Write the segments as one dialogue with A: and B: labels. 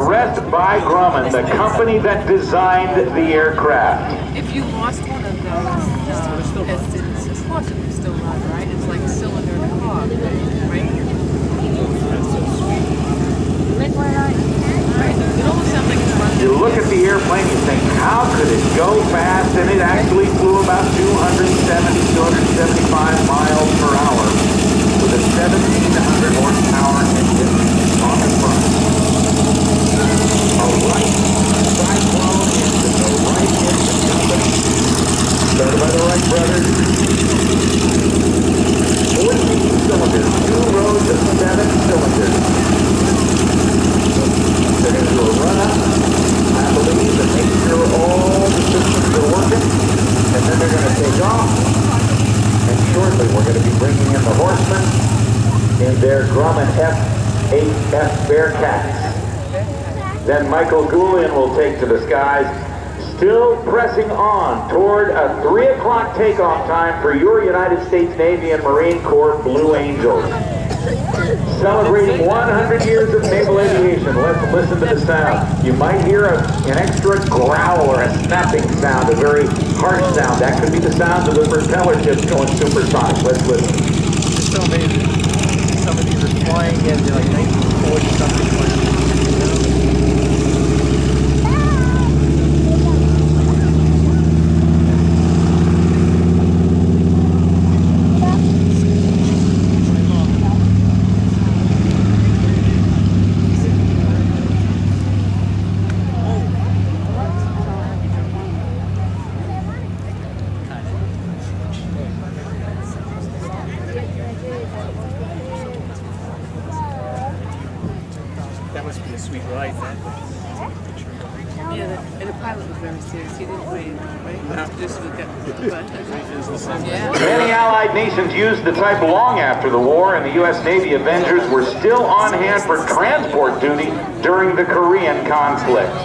A: addressed by Grumman, the company that designed the aircraft.
B: If you lost one of those pistons, of course it would still run, right? It's like a cylinder and a cog, right? It almost sounds like it's running.
A: You look at the airplane, you think, how could it go fast? And it actually flew about 275 miles per hour with a 1,700 horsepower engine on the front. A right cyclone engine, the right engine company, started by the Wright brothers. 14 cylinders, 2 rows of 7 cylinders. They're going to do a run-up, I believe, and make sure all the systems are working, and then they're going to take off, and shortly we're going to be bringing in the Horsemen in their Grumman F8F Bearcats. Then Michael Goulian will take to the skies, still pressing on toward a 3 o'clock takeoff time for your United States Navy and Marine Corps Blue Angels. Celebrating 100 years of naval aviation. Let's listen to the sound. You might hear an extra growl or a snapping sound, a very harsh sound. That could be the sound of the propeller tips going supersonic. Let's listen.
C: It's so amazing. Some of these are flying in like 1940 something planes. That must be a sweet ride, then.
B: Yeah, and the pilot was very serious. He didn't wave, right?
C: No.
B: Just look at yeah.
A: Many Allied nations used the type long after the war, and the U.S. Navy Avengers were still on hand for transport duty during the Korean conflict.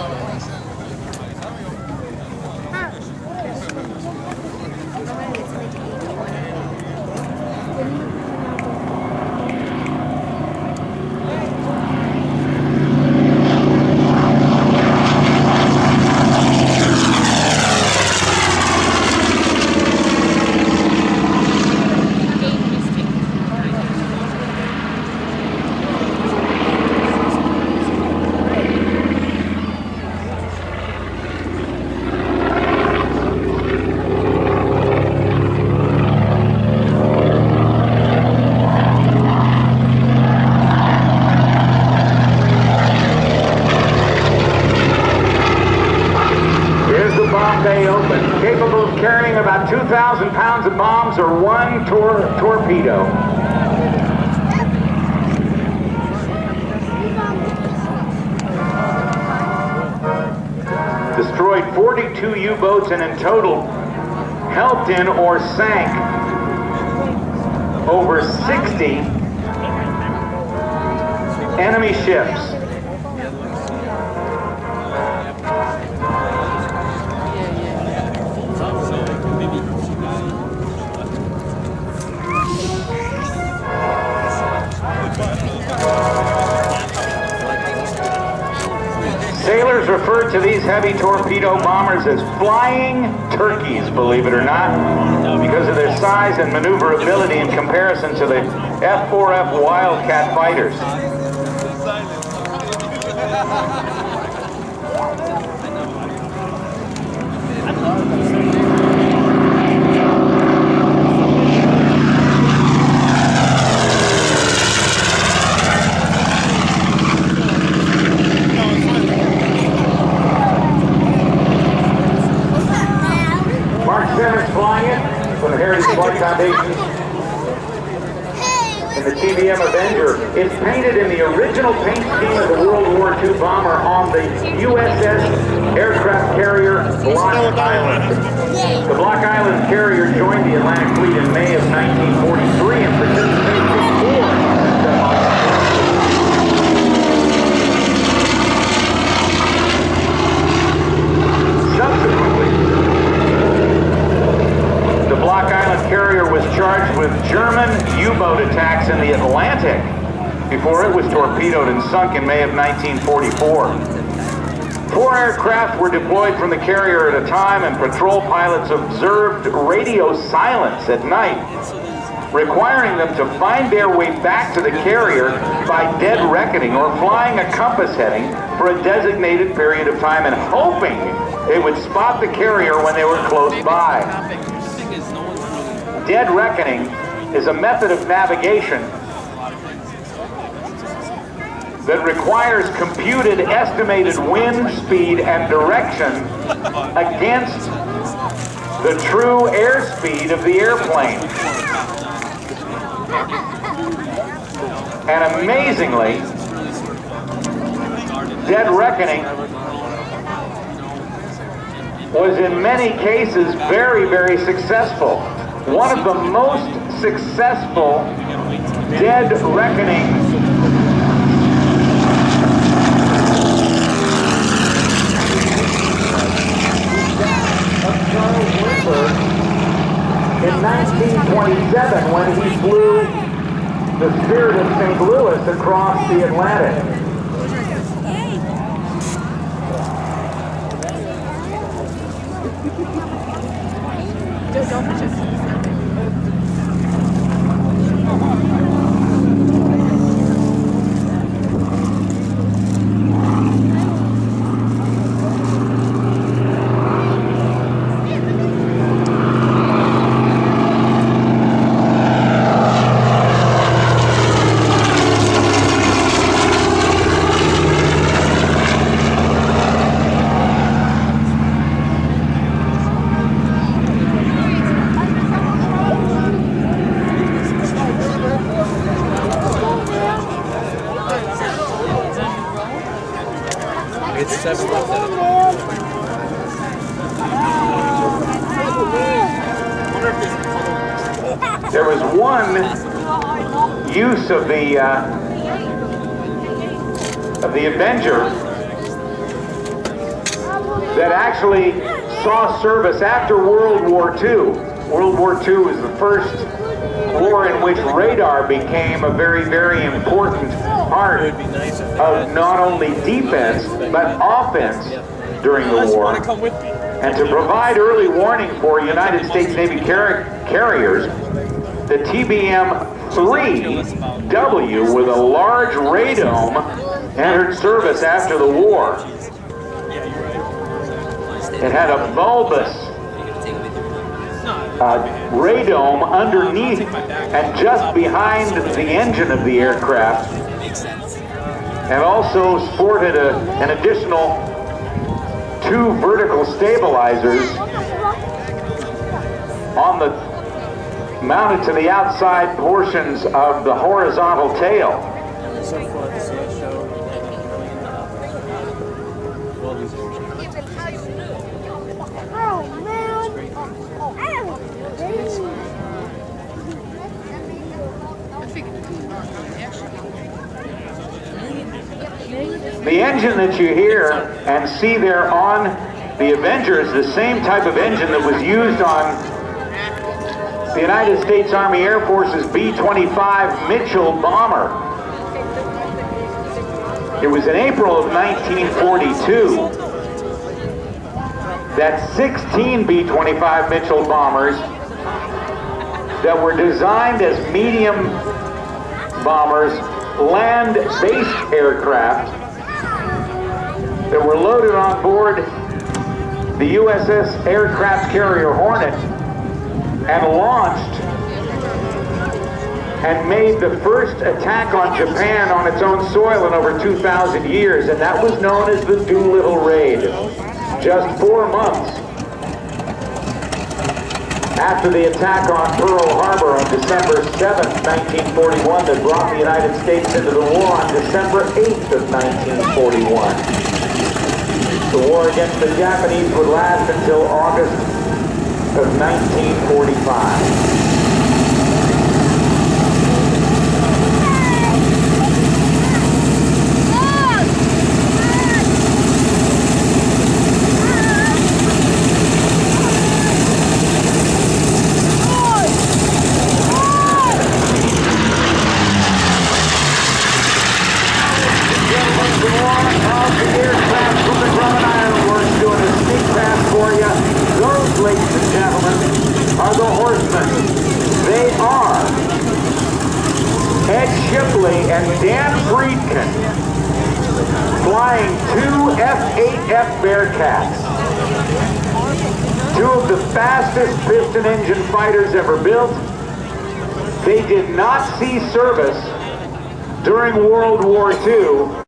A: Capable of carrying about 2,000 pounds of bombs or 1 torpedo. Destroyed 42 U-boats and in total helped in or sank over 60 enemy ships. Sailors refer to these heavy torpedo bombers as flying turkeys, believe it or not, because of their size and maneuverability in comparison to the F8F Wildcat fighters. From the Heritage Flight Foundation in the TBM Avenger. It's painted in the original paint scheme of the World War II bomber on the USS aircraft carrier Block Island. The Block Island carrier joined the Atlantic Fleet in May of 1943 and participated in 4 subsequently. The Block Island carrier was charged with German U-boat attacks in the Atlantic before it was was torpedoed and sunk in May of 1944. 4 aircraft were deployed from the carrier at a time, and patrol pilots observed radio silence at night, requiring them to find their way back to the carrier by dead reckoning or flying a compass heading for a designated period of time and hoping they would spot the carrier when they were close by. Dead reckoning is a method of navigation that requires computed estimated wind speed and direction against the true airspeed of the airplane. And amazingly, dead reckoning was in many cases very, very successful. One of the most successful dead reckoning in 1927 when he flew the Spirit of St. Louis across the Atlantic.
C: It's 7 months out of
A: There was one use of the Avenger that actually saw service after World War II. World War II was the first war in which radar became a very, very important part of not only defense but offense during the war. And to provide early warning for United States Navy carriers, the TBM 3W with a large radome entered service after the war. It had a bulbous radome underneath and just behind the engine of the aircraft, and also sported an additional 2 vertical stabilizers mounted to the outside portions of the horizontal tail. The engine that you hear and see there on the Avenger is the same type of engine that was used on the United States Army Air Force's B-25 Mitchell bomber. It was in April of 1942 that 16 B-25 Mitchell bombers that were designed as medium bombers, land-based aircraft that were loaded on board the USS aircraft carrier Hornet and launched and made the first attack on Japan on its own soil in over 2,000 years, and that was known as the Doolittle Raid. Just 4 months after the attack on Pearl Harbor on December 7th, 1941, that brought the United States into the war on December 8th of 1941. The war against the Japanese would last until August of 1945. Horsemen. They are Ed Shipley and Dan Friedkin, flying two F8F Bearcats. Two of the fastest piston engine fighters ever built. They did not see service during World War II.